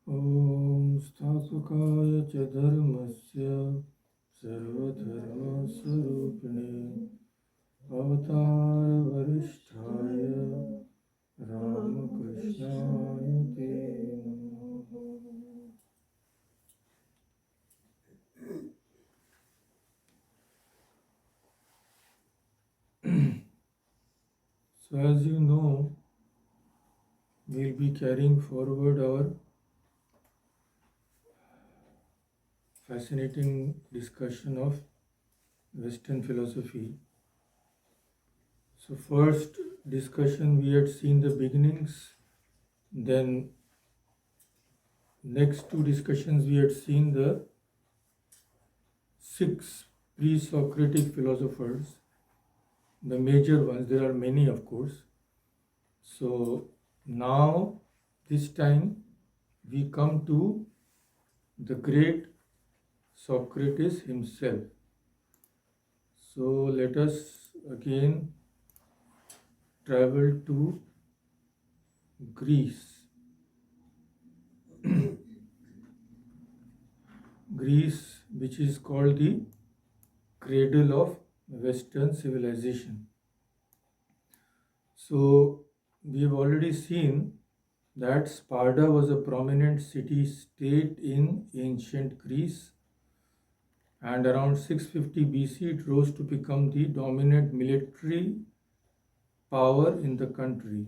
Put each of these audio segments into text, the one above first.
Om Sthapakaya cha dharmasya sarvadharma sarupine avatar varishtaya Ramakrishnaya te namaha. So as you know, we'll be carrying forward our fascinating discussion of Western philosophy. So first discussion we had seen the beginnings, then next two discussions we had seen the 6 pre-Socratic philosophers, the major ones. There are many, of course. So now this time we come to the great Socrates himself. So let us again travel to Greece. Greece, which is called the cradle of Western civilization. So we have already seen that Sparta was a prominent city-state in ancient Greece, and around 650 BC it rose to become the dominant military power in the country.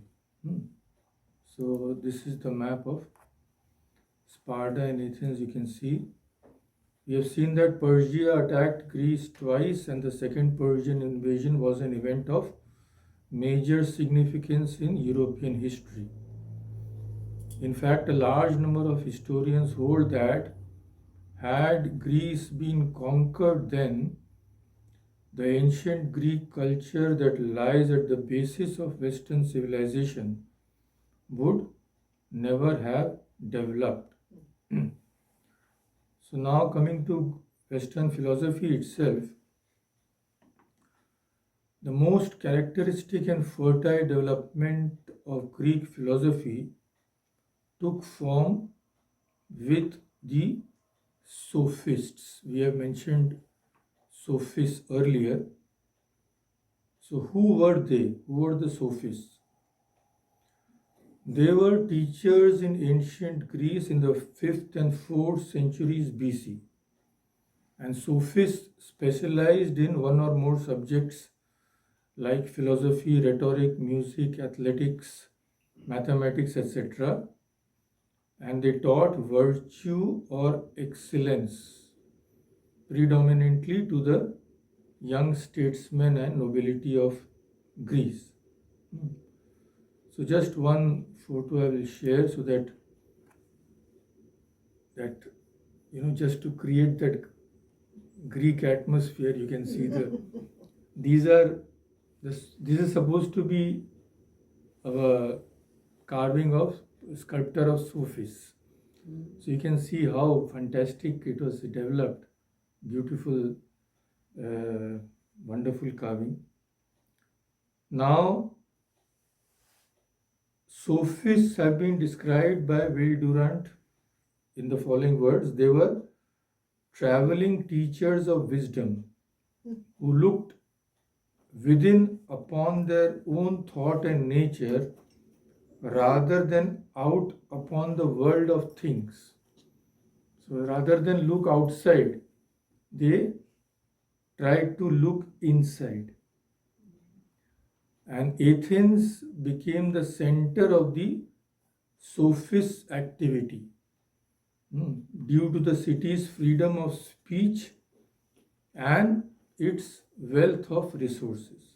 So this is the map of Sparta and Athens, you can see. We have seen that Persia attacked Greece twice, and the second Persian invasion was an event of major significance in European history. In fact, a large number of historians hold that had Greece been conquered then, the ancient Greek culture that lies at the basis of Western civilization would never have developed. So now coming to Western philosophy itself, the most characteristic and fertile development of Greek philosophy took form with the sophists. We have mentioned sophists earlier. So who were they? Who were the sophists? They were teachers in ancient Greece in the 5th and 4th centuries BC. And sophists specialized in one or more subjects like philosophy, rhetoric, music, athletics, mathematics, etc. And they taught virtue or excellence predominantly to the young statesmen and nobility of Greece. So just one photo I will share so that just to create that Greek atmosphere, you can see these this is supposed to be a carving of sculptor of Sufis. So you can see how fantastic it was developed. Beautiful, wonderful carving. Now, Sophists have been described by Will Durant in the following words. They were traveling teachers of wisdom who looked within upon their own thought and nature rather than out upon the world of things. So rather than look outside, they tried to look inside. And Athens became the center of the sophist activity due to the city's freedom of speech and its wealth of resources.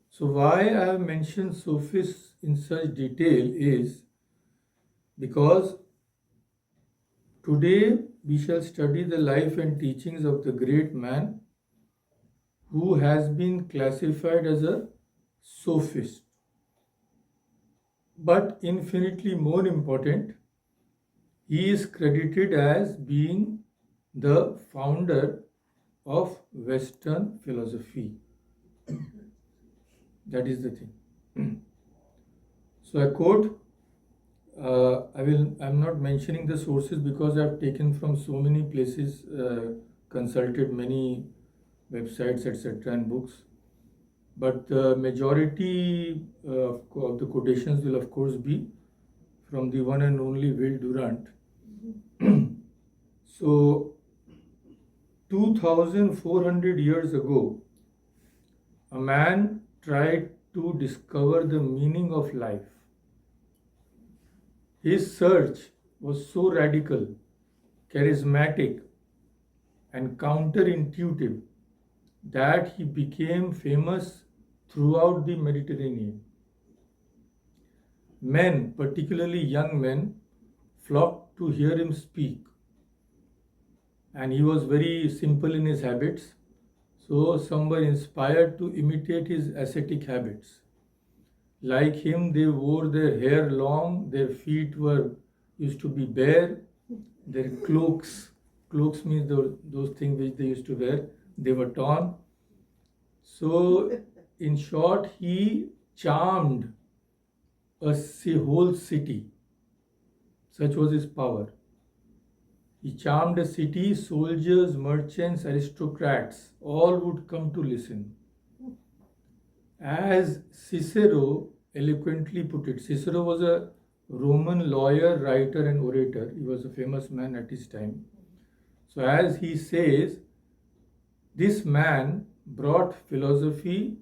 So why I have mentioned sophists in such detail is because today we shall study the life and teachings of the great man who has been classified as a sophist. But infinitely more important, he is credited as being the founder of Western philosophy. That is the thing. So I quote, I'm not mentioning the sources because I've taken from so many places, consulted many websites, etc., and books. But the majority of the quotations will, of course, be from the one and only Will Durant. So, 2400 years ago, a man tried to discover the meaning of life. His search was so radical, charismatic, and counterintuitive that he became famous throughout the Mediterranean. Men, particularly young men, flocked to hear him speak. And he was very simple in his habits, so some were inspired to imitate his ascetic habits. Like him, they wore their hair long, their feet were used to be bare, their cloaks means those things which they used to wear, they were torn. So, in short, he charmed a whole city. Such was his power. He charmed a city, soldiers, merchants, aristocrats, all would come to listen. As Cicero eloquently put it, Cicero was a Roman lawyer, writer, and orator. He was a famous man at his time. So, as he says, this man brought philosophy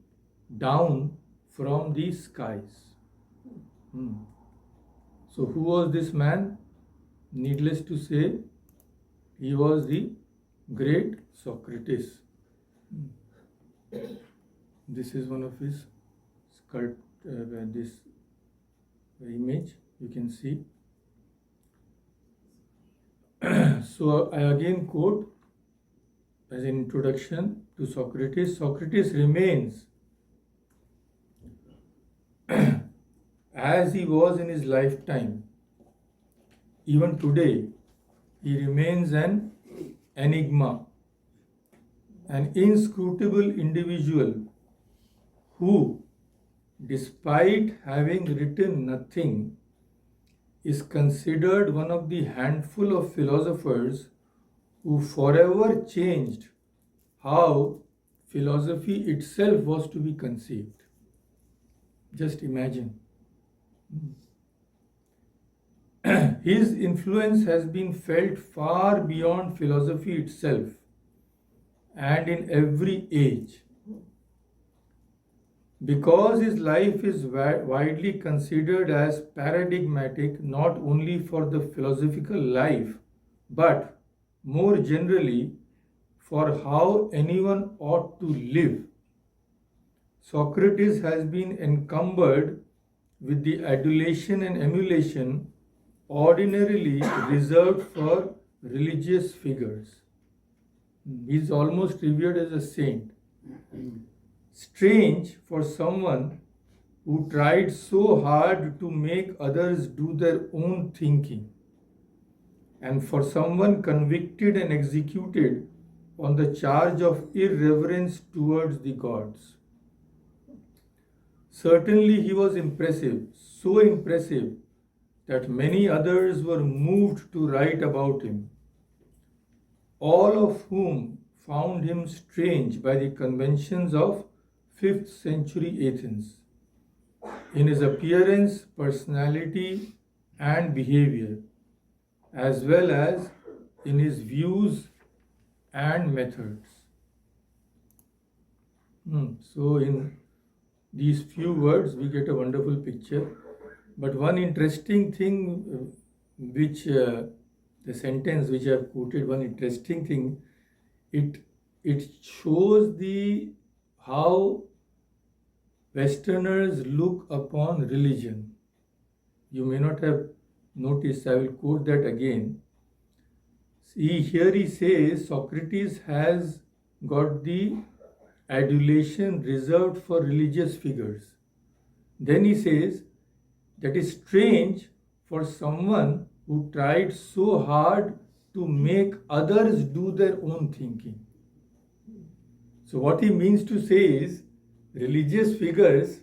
down from the skies. So, who was this man? Needless to say, he was the great Socrates. This is one of his this image you can see. So I again quote as an introduction to Socrates. Socrates remains as he was in his lifetime. Even today, he remains an enigma, an inscrutable individual who, despite having written nothing, is considered one of the handful of philosophers who forever changed how philosophy itself was to be conceived. Just imagine. His influence has been felt far beyond philosophy itself and in every age. Because his life is widely considered as paradigmatic not only for the philosophical life but more generally for how anyone ought to live, Socrates has been encumbered with the adulation and emulation ordinarily reserved for religious figures. He is almost revered as a saint. Strange for someone who tried so hard to make others do their own thinking, and for someone convicted and executed on the charge of irreverence towards the gods. Certainly he was impressive, so impressive that many others were moved to write about him, all of whom found him strange by the conventions of 5th century Athens, in his appearance, personality, and behavior, as well as in his views and methods. So, in these few words, we get a wonderful picture. But one interesting thing, which the sentence which I have quoted, one interesting thing, it shows how Westerners look upon religion. You may not have noticed, I will quote that again. See, here he says Socrates has got the adulation reserved for religious figures. Then he says, that is strange for someone who tried so hard to make others do their own thinking. So what he means to say is, religious figures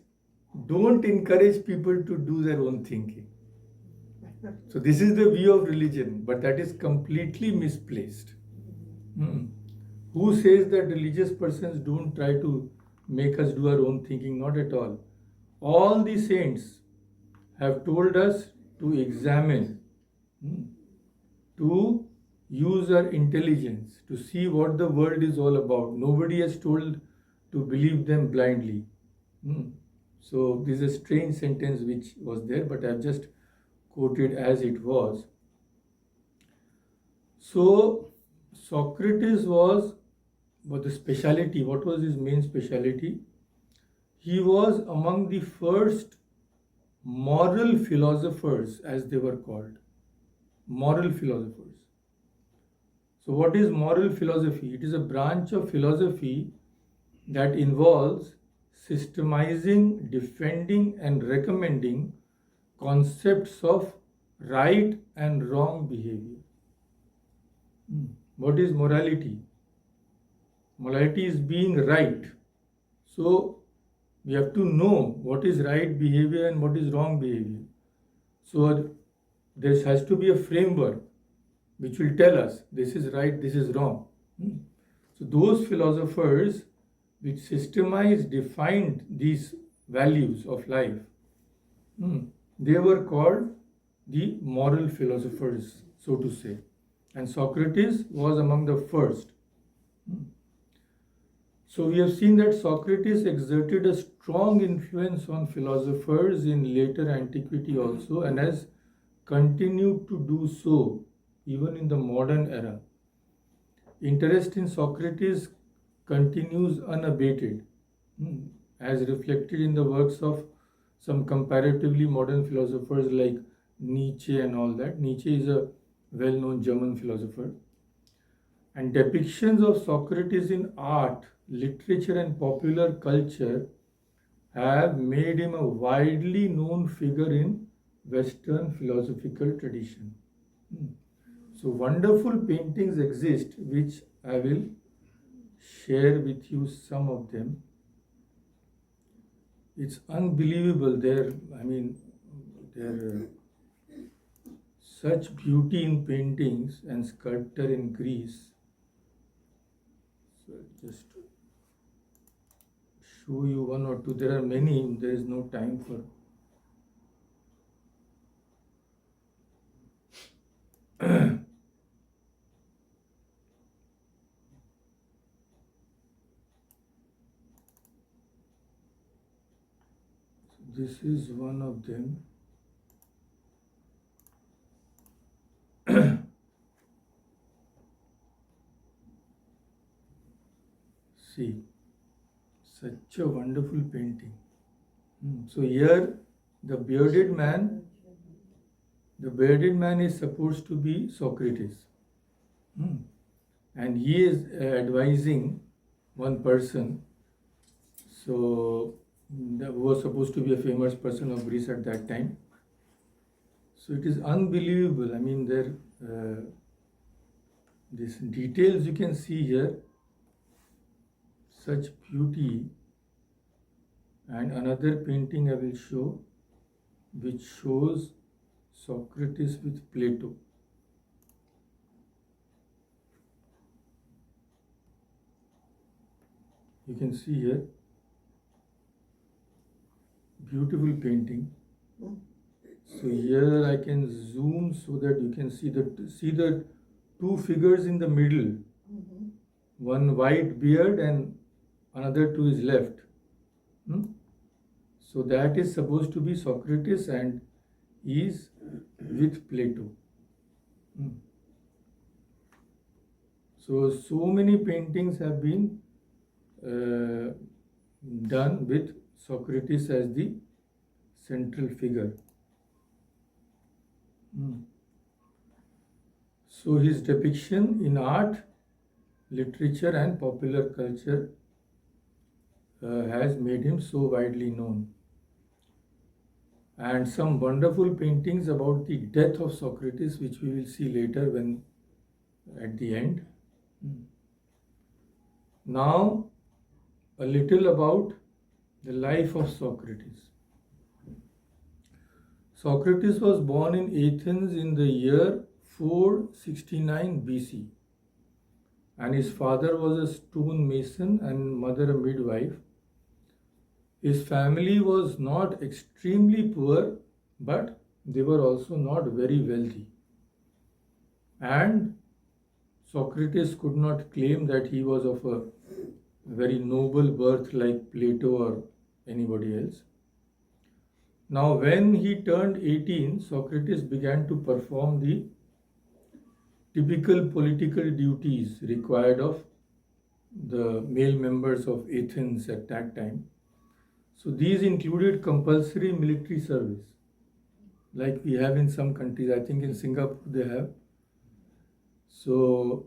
don't encourage people to do their own thinking. So this is the view of religion, but that is completely misplaced. Hmm. Who says that religious persons don't try to make us do our own thinking? Not at all. All the saints have told us to examine, hmm, to use our intelligence, to see what the world is all about. Nobody has told to believe them blindly. Hmm. So this is a strange sentence which was there, but I have just quoted as it was. So Socrates was the speciality. What was his main speciality? He was among the first moral philosophers, as they were called. Moral philosophers. So what is moral philosophy? It is a branch of philosophy that involves systemizing, defending, and recommending concepts of right and wrong behavior. What is morality? Morality is being right. So we have to know what is right behavior and what is wrong behavior. So there has to be a framework which will tell us this is right, this is wrong. So those philosophers which systemized, defined these values of life, they were called the moral philosophers, so to say. And Socrates was among the first. So we have seen that Socrates exerted a strong influence on philosophers in later antiquity also, and has continued to do so even in the modern era. Interest in Socrates continues unabated, as reflected in the works of some comparatively modern philosophers like Nietzsche and all that. Nietzsche is a well-known German philosopher. And depictions of Socrates in art, literature, and popular culture have made him a widely known figure in Western philosophical tradition. So wonderful paintings exist, which I will share with you some of them. It's unbelievable. There such beauty in paintings and sculpture in Greece. So just show you one or two. There are many. There is no time for. This is one of them. See, such a wonderful painting. So here, the bearded man is supposed to be Socrates. And he is advising one person. So who was supposed to be a famous person of Greece at that time. So it is unbelievable. I mean, these details you can see here, such beauty. And another painting I will show, which shows Socrates with Plato. You can see here, beautiful painting. So here I can zoom so that you can see the two figures in the middle. One white beard and another to his left. So that is supposed to be Socrates and is with Plato. So many paintings have been done with Socrates as the central figure. So his depiction in art, literature, and popular culture has made him so widely known. And some wonderful paintings about the death of Socrates, which we will see later when at the end. Now, a little about the life of Socrates. Socrates was born in Athens in the year 469 BC, and his father was a stone mason and mother a midwife. His family was not extremely poor, but they were also not very wealthy. And Socrates could not claim that he was of a very noble birth like Plato or anybody else. Now, when he turned 18, Socrates began to perform the typical political duties required of the male members of Athens at that time. So these included compulsory military service, like we have in some countries. I think in Singapore they have. So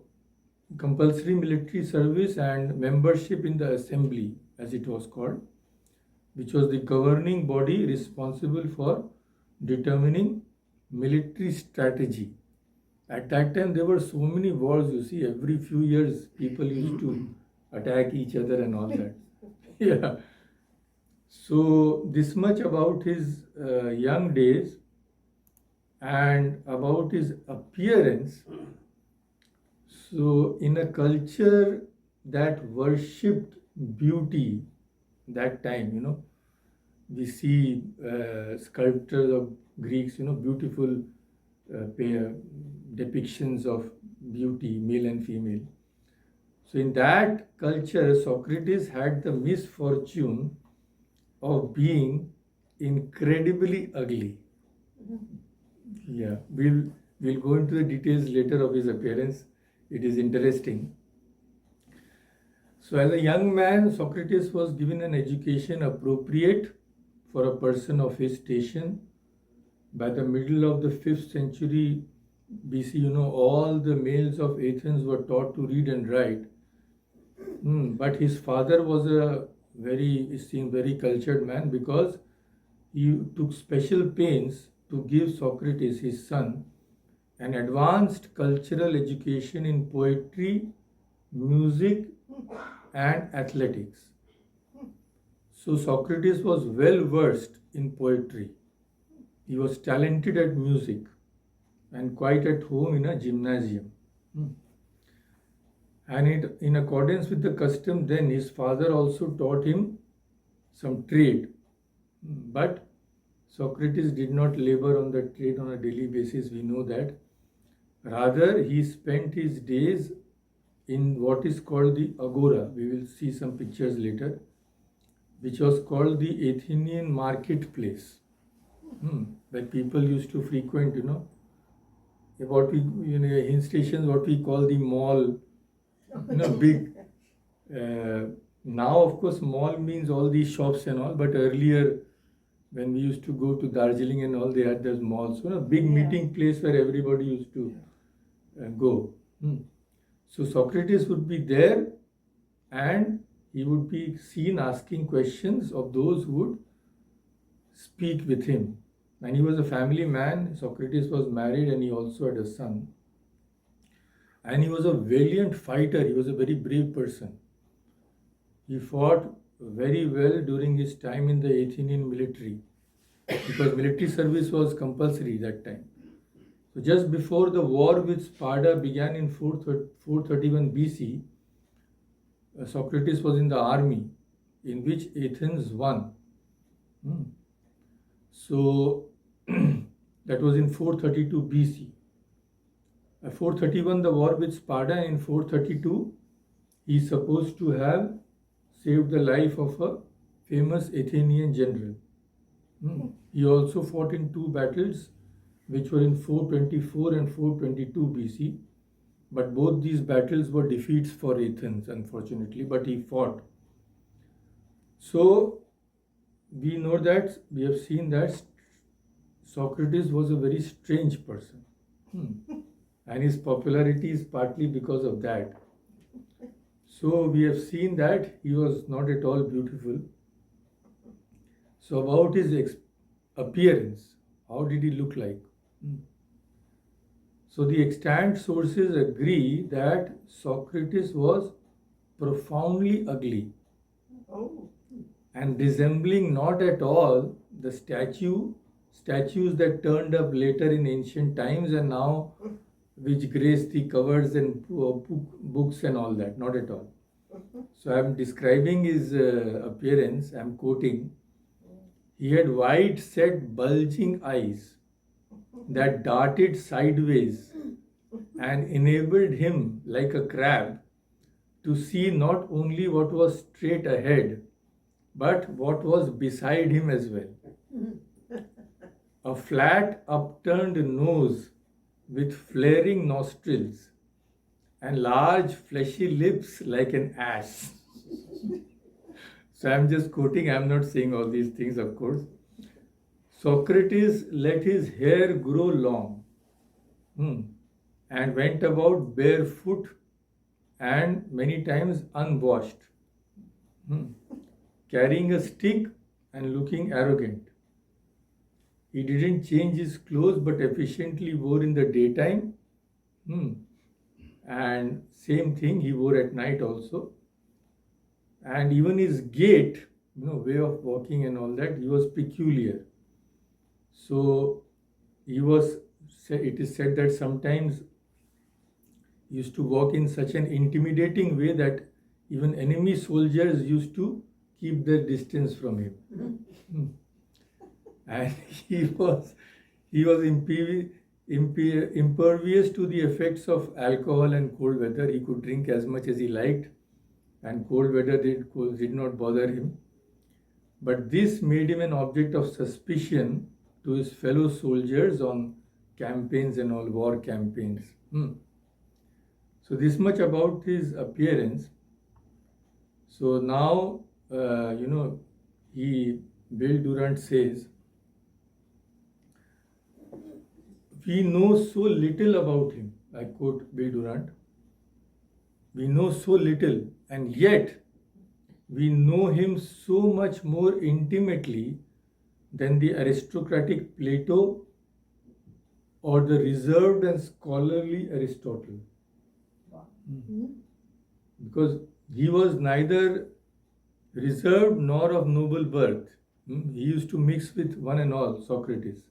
compulsory military service and membership in the assembly, as it was called, which was the governing body responsible for determining military strategy. At that time, there were so many wars, you see, every few years people used to attack each other and all that. Yeah. So, this much about his young days and about his appearance. So, in a culture that worshipped beauty that time, we see sculptures of Greeks, beautiful depictions of beauty, male and female. So in that culture, Socrates had the misfortune of being incredibly ugly. Yeah, we'll go into the details later of his appearance. It is interesting. So as a young man, Socrates was given an education appropriate for a person of his station. By the middle of the 5th century BC, all the males of Athens were taught to read and write. But his father was very cultured man, because he took special pains to give Socrates, his son, an advanced cultural education in poetry, music, and athletics. So Socrates was well versed in poetry. He was talented at music and quite at home in a gymnasium. And in accordance with the custom, then his father also taught him some trade. But Socrates did not labor on the trade on a daily basis, we know that. Rather, he spent his days in what is called the agora. We will see some pictures later, which was called the Athenian marketplace. Where people used to frequent, what we, hill stations, what we call the mall, big. Now, of course, mall means all these shops and all, but earlier, when we used to go to Darjeeling and all, they had those malls. So, a big meeting place where everybody used to go. So, Socrates would be there, and he would be seen asking questions of those who would speak with him. And he was a family man. Socrates was married and he also had a son. And he was a valiant fighter. He was a very brave person. He fought very well during his time in the Athenian military, because military service was compulsory that time. So just before the war with Sparta began in 431 BC, Socrates was in the army, in which Athens won. So that was in 432 BC. 431 the war with Sparta, and in 432 he is supposed to have saved the life of a famous Athenian general. He also fought in 2 battles, which were in 424 and 422 BC. But both these battles were defeats for Athens, unfortunately, but he fought. So we know that, we have seen that Socrates was a very strange person. And his popularity is partly because of that. So we have seen that he was not at all beautiful. So about his appearance, how did he look like? So the extant sources agree that Socrates was profoundly ugly and resembling not at all the statue statues that turned up later in ancient times and now which grace the covers and books and all that. Not at all. So I am describing his appearance. I am quoting. He had wide set bulging eyes that darted sideways and enabled him, like a crab, to see not only what was straight ahead, but what was beside him as well. A flat, upturned nose with flaring nostrils and large, fleshy lips like an ass. So I'm just quoting, I'm not saying all these things, of course. Socrates let his hair grow long and went about barefoot and many times unwashed, carrying a stick and looking arrogant. He didn't change his clothes but efficiently wore in the daytime. And same thing he wore at night also. And even his gait, way of walking and all that, he was peculiar. So it is said that sometimes he used to walk in such an intimidating way that even enemy soldiers used to keep their distance from him. And he was impervious to the effects of alcohol and cold weather. He could drink as much as he liked, and cold weather did not bother him. But this made him an object of suspicion to his fellow soldiers on campaigns and all war campaigns. So this much about his appearance. So now, Bill Durant says, we know so little about him. I quote Bill Durant. We know so little, and yet we know him so much more intimately than the aristocratic Plato or the reserved and scholarly Aristotle. Because he was neither reserved nor of noble birth. He used to mix with one and all, Socrates.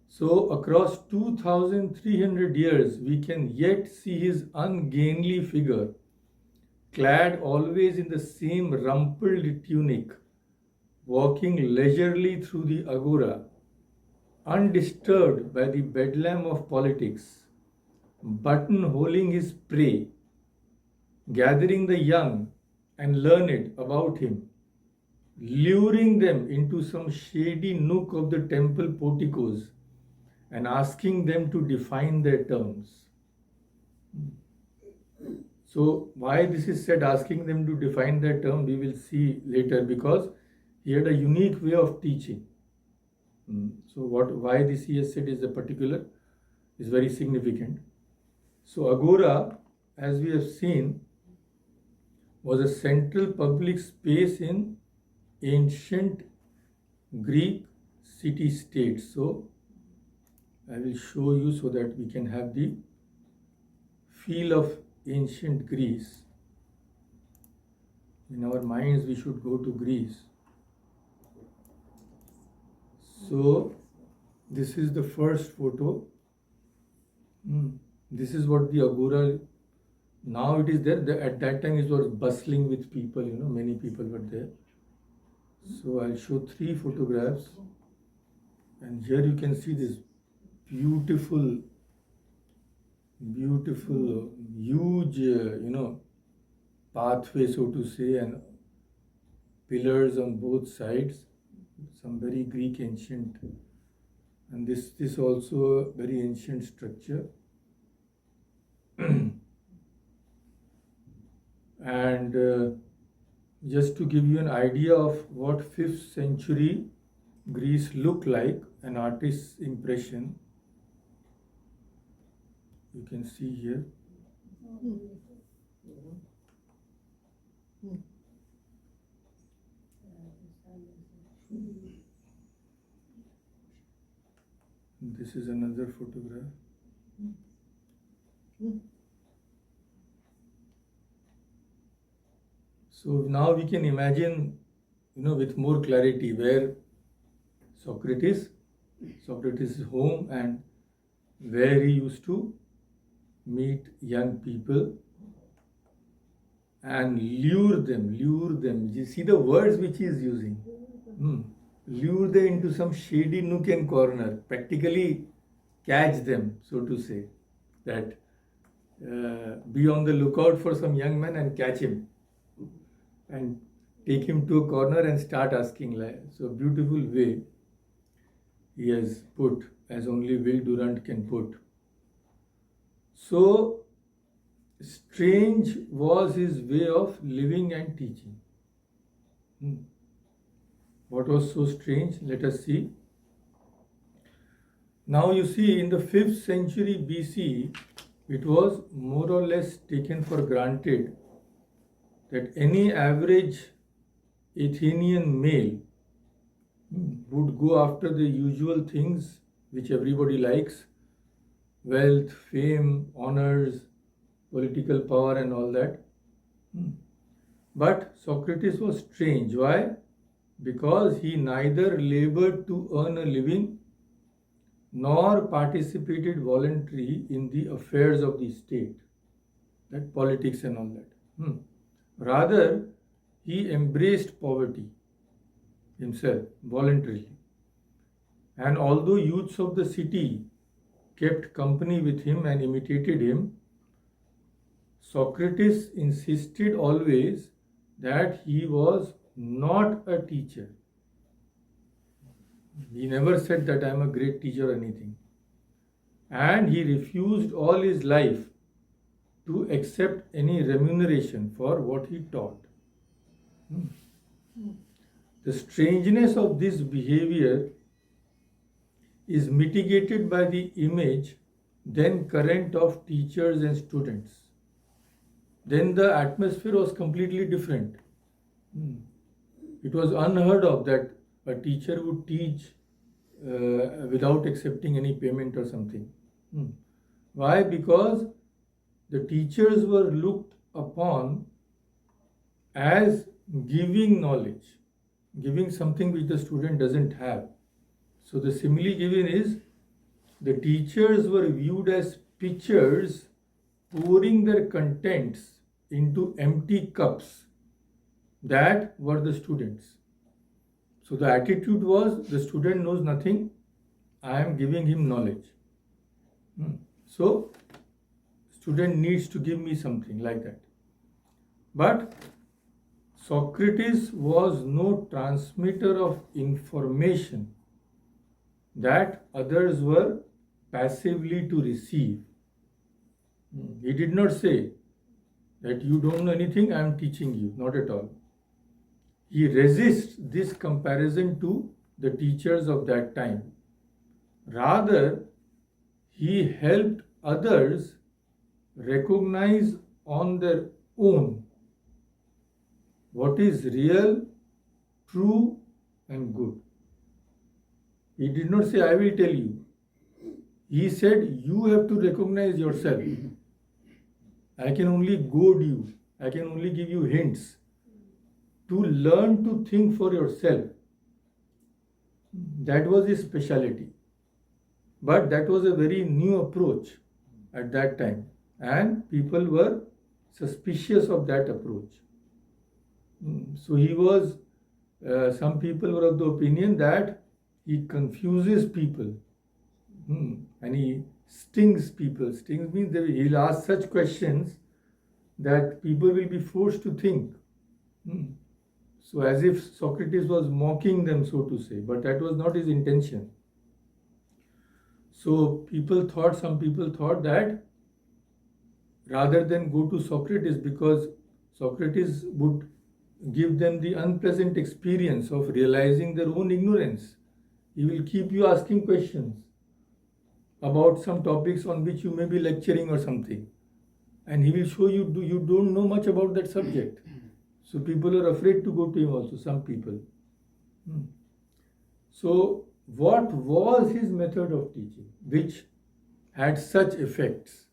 So across 2,300 years, we can yet see his ungainly figure, clad always in the same rumpled tunic, walking leisurely through the agora, undisturbed by the bedlam of politics, buttonholing his prey, gathering the young and learned about him, luring them into some shady nook of the temple porticos, and asking them to define their terms. So why this is said, asking them to define their term, we will see later, because he had a unique way of teaching. So why this he has said is very significant. So Agora, as we have seen, was a central public space in ancient Greek city-states. So I will show you so that we can have the feel of ancient Greece. In our minds, we should go to Greece. So this is the first photo. This is what the Agora, now it is there. At that time it was bustling with people, many people were there. So I'll show 3 photographs. And here you can see this beautiful, huge, pathway, so to say, and pillars on both sides, some very Greek ancient, and this also a very ancient structure. And just to give you an idea of what 5th century Greece looked like, an artist's impression, you can see here. This is another photograph. So now we can imagine, with more clarity, where Socrates, Socrates' home, and where he used to meet young people and lure them. You see the words which he is using. Lure them into some shady nook and corner, practically catch them, so to say. That be on the lookout for some young man and catch him and take him to a corner and start asking. So, beautiful way he has put, as only Will Durant can put. So, strange was his way of living and teaching. What was so strange? Let us see. Now you see, in the 5th century BC, it was more or less taken for granted that any average Athenian male would go after the usual things which everybody likes: wealth, fame, honors, political power, and all that. But Socrates was strange. Why? Because he neither labored to earn a living nor participated voluntarily in the affairs of the state, that politics and all that. Rather, he embraced poverty himself voluntarily. And although youths of the city kept company with him and imitated him, Socrates insisted always that he was not a teacher. He never said that I am a great teacher or anything. And he refused all his life to accept any remuneration for what he taught. The strangeness of this behavior is mitigated by the image then current of teachers and students. Then the atmosphere was completely different. It was unheard of that a teacher would teach without accepting any payment or something. Why? Because the teachers were looked upon as giving knowledge, giving something which the student doesn't have. So the simile given is, the teachers were viewed as pitchers pouring their contents into empty cups that were the students. So the attitude was, the student knows nothing, I am giving him knowledge. So student needs to give me something, like that. But Socrates was no transmitter of information that others were passively to receive. He did not say that you don't know anything, I am teaching you. Not at all. He resists this comparison to the teachers of that time. Rather, he helped others recognize on their own what is real, true, and good. He did not say, I will tell you. He said, you have to recognize yourself. I can only goad you. I can only give you hints to learn to think for yourself. That was his specialty. But that was a very new approach at that time. And people were suspicious of that approach. So he was, some people were of the opinion that he confuses people. And he stings people. Stings means that he'll ask such questions that people will be forced to think. So as if Socrates was mocking them, so to say, but that was not his intention. So some people thought that rather than go to Socrates, because Socrates would give them the unpleasant experience of realizing their own ignorance. He will keep you asking questions about some topics on which you may be lecturing or something. And he will show you you don't know much about that subject. So people are afraid to go to him also, some people. So what was his method of teaching which had such effects?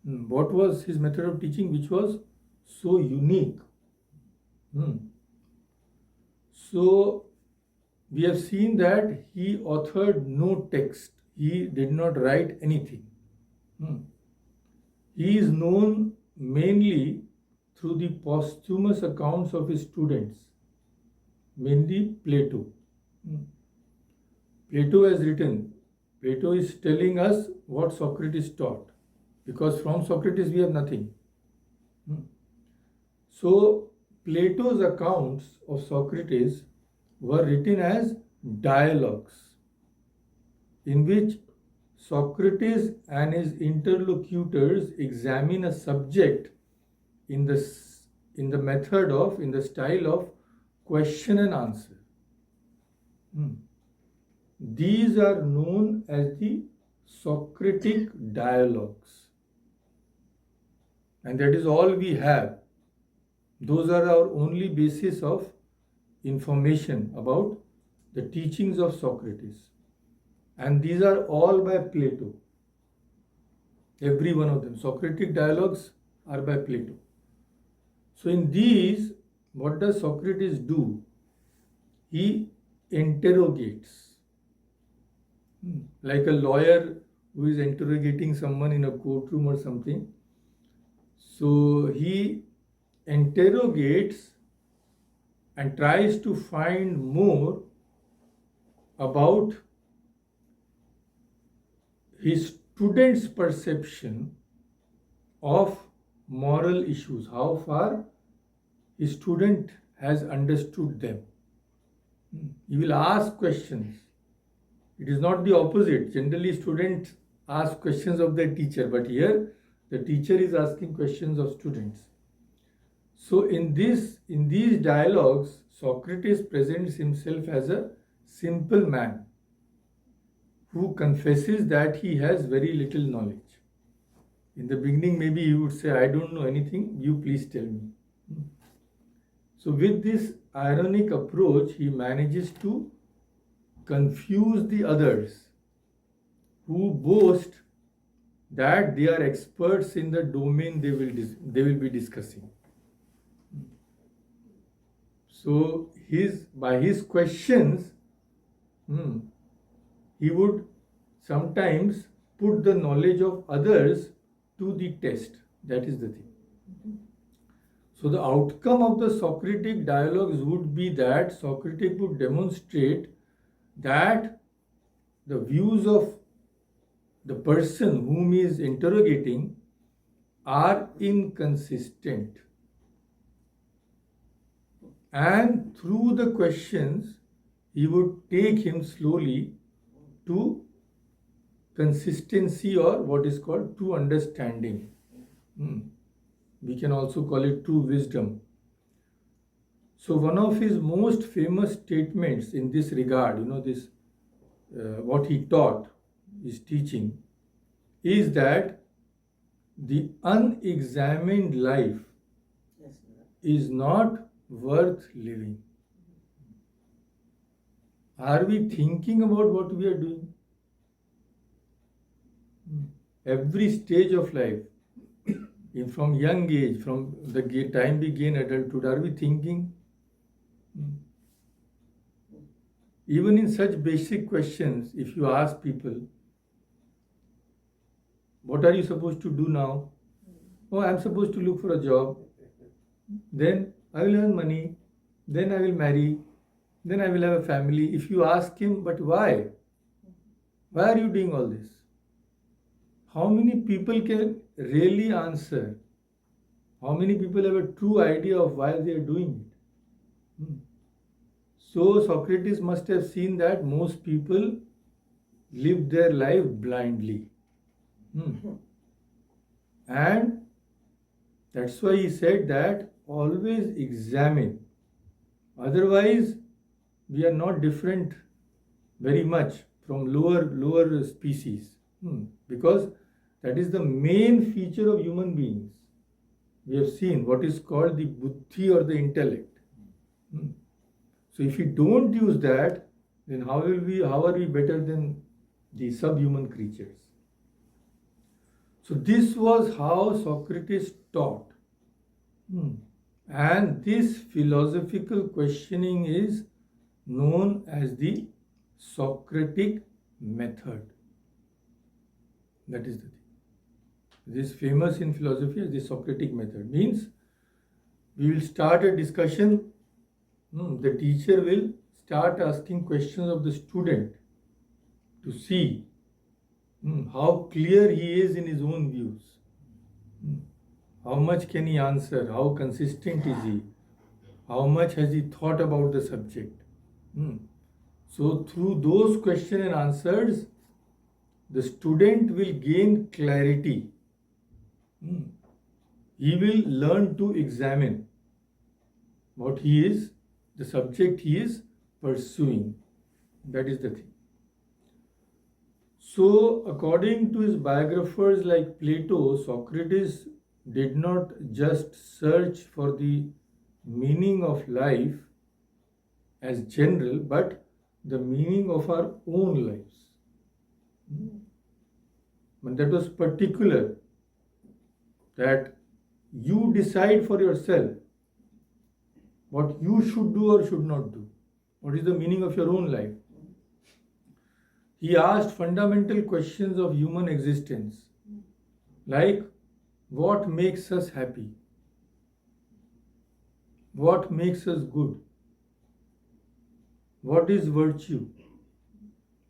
What was his method of teaching which was so unique? So we have seen that he authored no text. He did not write anything. Hmm. He is known mainly through the posthumous accounts of his students, mainly Plato. Hmm. Plato has written, Plato is telling us what Socrates taught, because from Socrates we have nothing. Hmm. So, Plato's accounts of Socrates were written as dialogues in which Socrates and his interlocutors examine a subject in the in the style of question and answer. Hmm. These are known as the Socratic dialogues, and that is all we have. Those are our only basis of information about the teachings of Socrates. And these are all by Plato. Every one of them. Socratic dialogues are by Plato. So in these, what does Socrates do? He interrogates. Like a lawyer who is interrogating someone in a courtroom or something. So he interrogates and tries to find more about his students' perception of moral issues, how far his student has understood them. He will ask questions. It is not the opposite. Generally, students ask questions of their teacher, but here the teacher is asking questions of students. So in these dialogues, Socrates presents himself as a simple man who confesses that he has very little knowledge. In the beginning, maybe he would say, I don't know anything, you please tell me. So with this ironic approach, he manages to confuse the others who boast that they are experts in the domain they will be discussing. So by his questions, he would sometimes put the knowledge of others to the test. That is the thing. So the outcome of the Socratic dialogues would be that Socrates would demonstrate that the views of the person whom he is interrogating are inconsistent. And through the questions, he would take him slowly to consistency, or what is called true understanding. We can also call it true wisdom. So one of his most famous statements in this regard, what he taught, his teaching, is that the unexamined life is not worth living. Are we thinking about what we are doing? Every stage of life, from young age, from the time we gain adulthood, are we thinking? Even in such basic questions, if you ask people, what are you supposed to do now? Oh, I'm supposed to look for a job. Then I will earn money. Then I will marry. Then I will have a family. If you ask him, but why? Why are you doing all this? How many people can really answer? How many people have a true idea of why they are doing it? So Socrates must have seen that most people live their life blindly. And that's why he said that always examine. Otherwise, we are not different very much from lower species. Because that is the main feature of human beings. We have seen what is called the buddhi or the intellect. So if we don't use that, then how are we better than the subhuman creatures? So this was how Socrates taught. And this philosophical questioning is known as the Socratic method. That is the thing. This is famous in philosophy as the Socratic method. Means we will start a discussion. The teacher will start asking questions of the student to see how clear he is in his own views. How much can he answer? How consistent is he? How much has he thought about the subject? So through those questions and answers, the student will gain clarity. He will learn to examine what he is, the subject he is pursuing. That is the thing. So, according to his biographers like Plato, Socrates did not just search for the meaning of life as general, but the meaning of our own lives. And that was particular, that you decide for yourself what you should do or should not do. What is the meaning of your own life? He asked fundamental questions of human existence, like what makes us happy? What makes us good? What is virtue?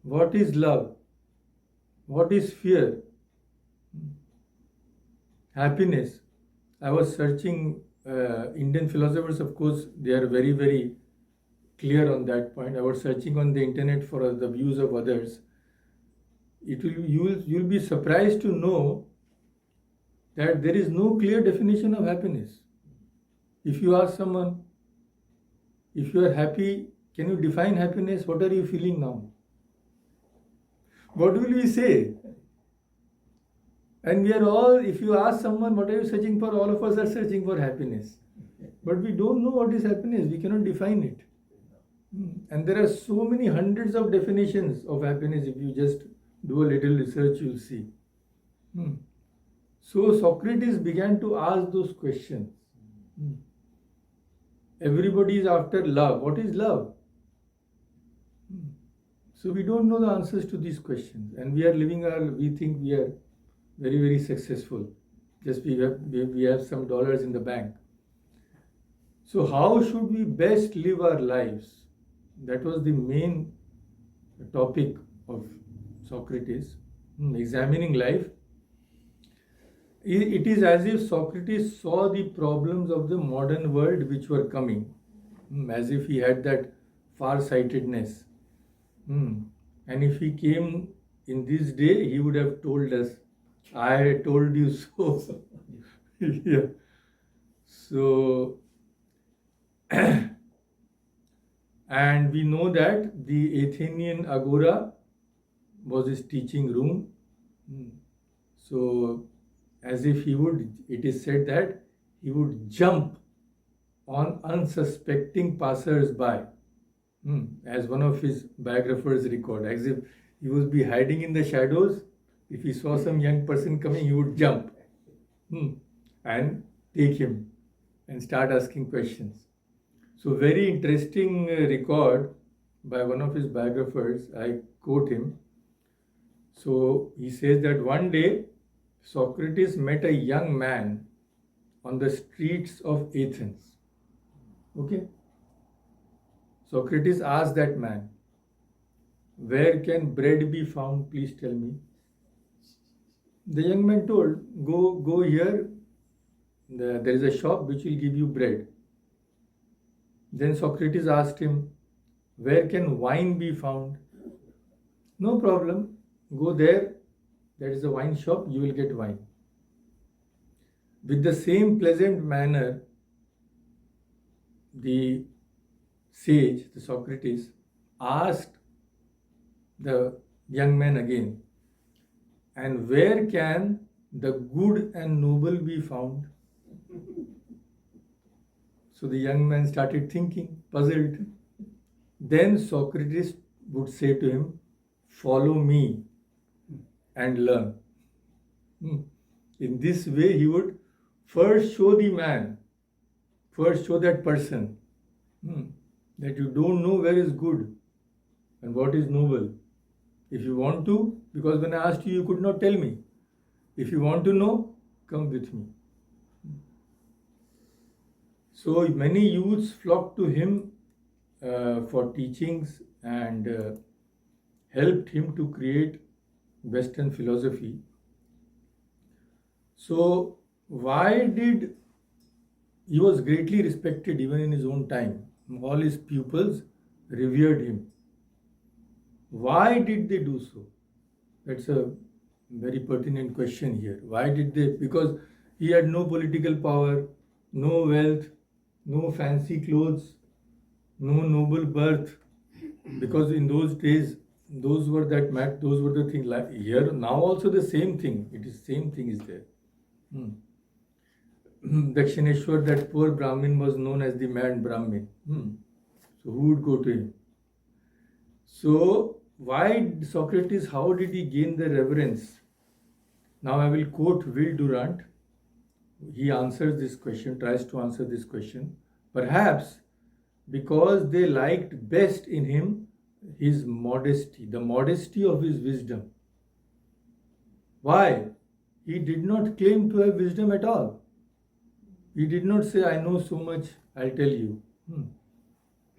What is love? What is fear? Happiness. I was searching Indian philosophers, of course, they are very, very clear on that point. I was searching on the internet for the views of others. You'll be surprised to know that there is no clear definition of happiness. If you ask someone, if you are happy, can you define happiness? What are you feeling now? What will we say? And we are all, if you ask someone, what are you searching for? All of us are searching for happiness. But we don't know what is happiness. We cannot define it. And there are so many hundreds of definitions of happiness. If you just do a little research, you'll see. So Socrates began to ask those questions. Everybody is after love. What is love? So we don't know the answers to these questions. And we are we think we are very, very successful. Just we have some dollars in the bank. So how should we best live our lives? That was the main topic of Socrates, examining life. It is as if Socrates saw the problems of the modern world which were coming, as if he had that far-sightedness. And if he came in this day, he would have told us, I told you so. Yeah. So, and we know that the Athenian Agora was his teaching room. So, as if it is said that he would jump on unsuspecting passers-by, as one of his biographers record, as if he would be hiding in the shadows. If he saw some young person coming, he would jump and take him and start asking questions. So very interesting record by one of his biographers. I quote him. So he says that one day Socrates met a young man on the streets of Athens. Okay? Socrates asked that man, where can bread be found? Please tell me. The young man told, go here. There is a shop which will give you bread. Then Socrates asked him, where can wine be found? No problem. Go there. That is a wine shop. You will get wine. With the same pleasant manner, the sage, the Socrates, asked the young man again, and where can the good and noble be found? So the young man started thinking, puzzled. Then Socrates would say to him, follow me and learn. In this way, he would first show the man, first show that person that you don't know where is good and what is noble. If you want to, because when I asked you, you could not tell me. If you want to know, come with me. So many youths flocked to him for teachings and helped him to create Western philosophy. So why did he was greatly respected even in his own time? All his pupils revered him. Why did they do so? That's a very pertinent question here. Why did they? Because he had no political power, no wealth, no fancy clothes, no noble birth. Because in those days, those were the things. Like here now, also the same thing. It is same thing is there. Hmm. Dakshineshwar, that poor Brahmin, was known as the mad Brahmin. So who would go to him? So why Socrates? How did he gain the reverence? Now I will quote Will Durant. He answers this question, tries to answer this question. Perhaps because they liked best in him his modesty, the modesty of his wisdom. Why? He did not claim to have wisdom at all. He did not say, I know so much, I'll tell you.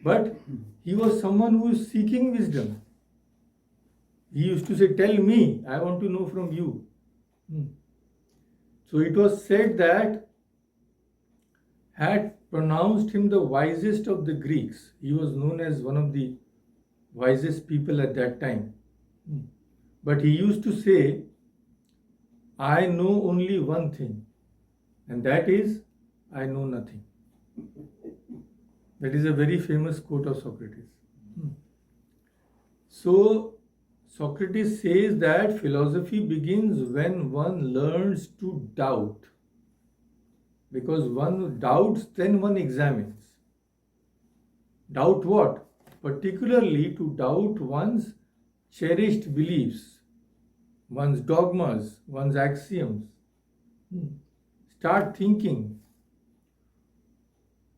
But he was someone who is seeking wisdom. He used to say, tell me, I want to know from you. So it was said that had pronounced him the wisest of the Greeks. He was known as one of the wisest people at that time. But he used to say, I know only one thing, and that is, I know nothing. That is a very famous quote of Socrates. So, Socrates says that philosophy begins when one learns to doubt. Because one doubts, then one examines. Doubt what? Particularly to doubt one's cherished beliefs, one's dogmas, one's axioms. Start thinking.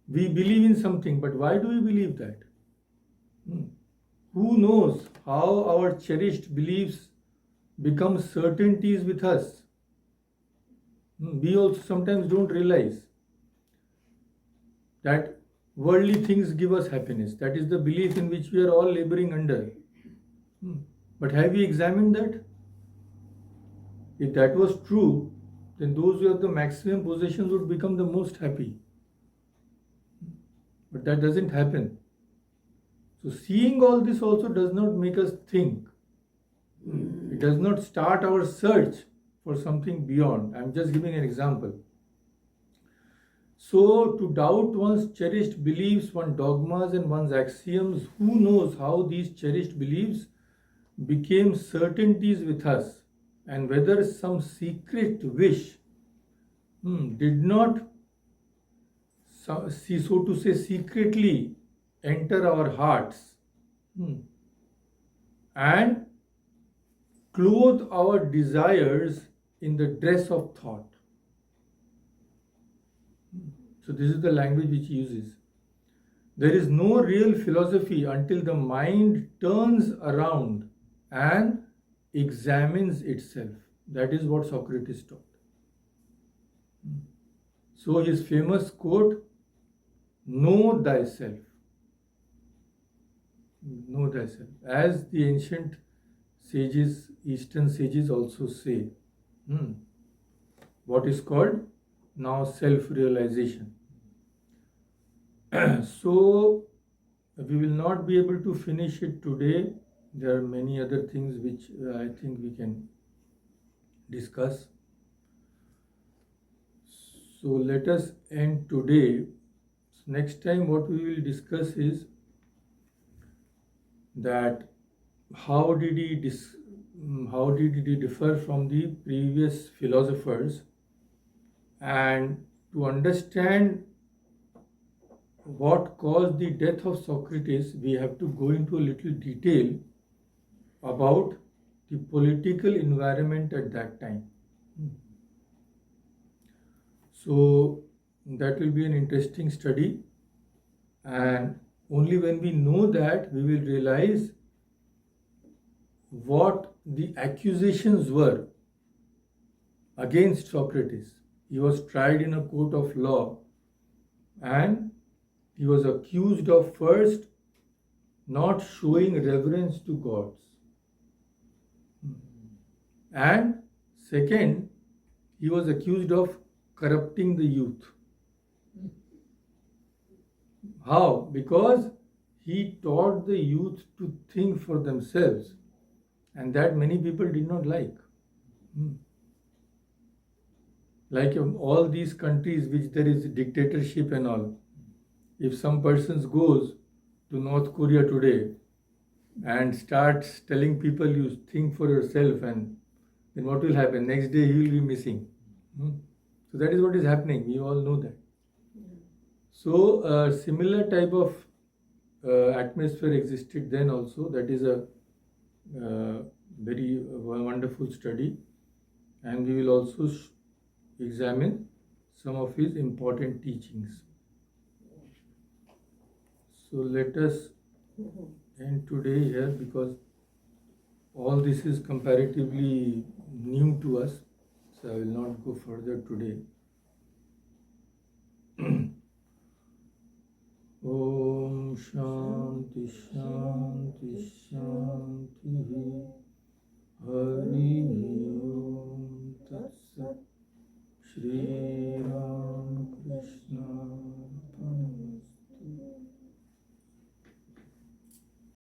We believe in something, but why do we believe that? Who knows how our cherished beliefs become certainties with us? We also sometimes don't realize that worldly things give us happiness. That is the belief in which we are all laboring under. But have we examined that? If that was true, then those who have the maximum possessions would become the most happy. But that doesn't happen. So seeing all this also does not make us think. It does not start our search for something beyond. I'm just giving an example. So to doubt one's cherished beliefs, one's dogmas and one's axioms, who knows how these cherished beliefs became certainties with us, and whether some secret wish did not, so to say, secretly enter our hearts and clothe our desires in the dress of thought. So this is the language which he uses. There is no real philosophy until the mind turns around and examines itself. That is what Socrates taught. So his famous quote, know thyself. Know thyself. As the ancient sages, Eastern sages also say, what is called now self-realization. So we will not be able to finish it today. There are many other things which I think we can discuss. So let us end today. Next time what we will discuss is that how did he differ from the previous philosophers, and to understand what caused the death of Socrates, we have to go into a little detail about the political environment at that time. So that will be an interesting study, and Only when we know that, we will realize what the accusations were against Socrates. He was tried in a court of law and he was accused of first not showing reverence to gods, and second, he was accused of corrupting the youth. How? Because he taught the youth to think for themselves, and that many people did not like. Like in all these countries which there is dictatorship and all, if some person goes to North Korea today and starts telling people you think for yourself, and then what will happen? Next day he will be missing. So that is what is happening. We all know that. So a similar type of atmosphere existed then also. That is a very wonderful study, and we will also examine some of his important teachings. So let us end today here, because all this is comparatively new to us, so I will not go further today. Om Shanti Shanti Shanti.